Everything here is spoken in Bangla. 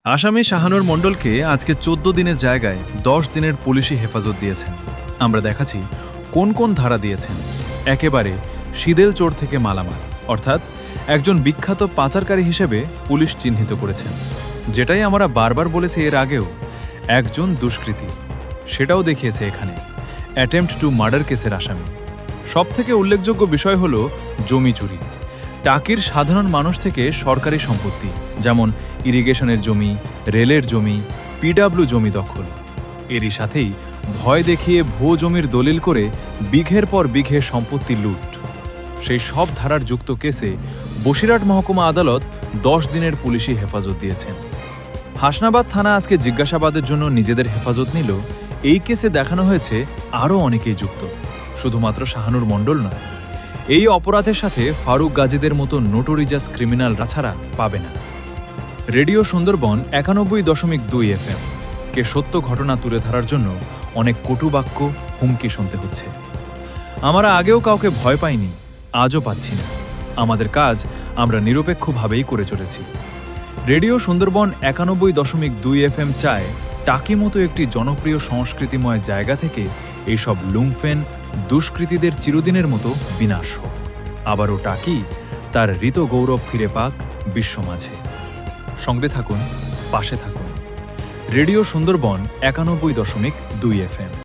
আসামি শাহানুর মণ্ডলকে আজকে ১৪ দিনের জায়গায় ১০ দিনের পুলিশি হেফাজত দিয়েছেন। আমরা দেখাচ্ছি কোন কোন ধারা দিয়েছেন। একেবারে শিদেল চোর থেকে মালামাল, অর্থাৎ একজন বিখ্যাত পাচারকারী হিসেবে পুলিশ চিহ্নিত করেছেন, যেটাই আমরা বারবার বলেছি এর আগেও। একজন দুষ্কৃতী, সেটাও দেখিয়েছে এখানে। অ্যাটেম্পট টু মার্ডার কেসের আসামি। সবথেকে উল্লেখযোগ্য বিষয় হল জমি চুরি। টাকির সাধারণ মানুষ থেকে সরকারি সম্পত্তি, যেমন ইরিগেশনের জমি, রেলের জমি, পিডাব্লিউ জমি দখল। এরই সাথেই ভয় দেখিয়ে ভুয়ো জমির দলিল করে বিঘের পর বিঘে সম্পত্তি লুট। সেই সব ধারার যুক্ত কেসে বসিরহাট মহকুমা আদালত ১০ দিনের পুলিশি হেফাজত দিয়েছেন। হাসনাবাদ থানা আজকে জিজ্ঞাসাবাদের জন্য নিজেদের হেফাজত নিল। এই কেসে দেখানো হয়েছে আরও অনেকেই যুক্ত, শুধুমাত্র শাহানুর মণ্ডল নয়। এই অপরাধের সাথে ফারুক গাজীদের মতো নোটোরিজাস ক্রিমিনালরা ছাড়া পাবে না। রেডিও সুন্দরবন ৯১.২ FM কে সত্য ঘটনা তুলে ধরার জন্য অনেক কটুবাক্য, হুমকি শুনতে হচ্ছে। আমরা আগেও কাউকে ভয় পাইনি, আজও পাচ্ছি না। আমাদের কাজ আমরা নিরপেক্ষভাবেই করে চলেছি। রেডিও সুন্দরবন ৯১.২ FM চায় টাকি মতো একটি জনপ্রিয় সংস্কৃতিময় জায়গা থেকে এইসব লুম্ফেন দুষ্কৃতীদের চিরদিনের মতো বিনাশ হোক। আবারও টাকি তার ঋত গৌরব ফিরে পাক বিশ্ব মাঝে। সঙ্গে থাকুন, পাশে থাকুন। Radio Sundarban ৯১.২ FM।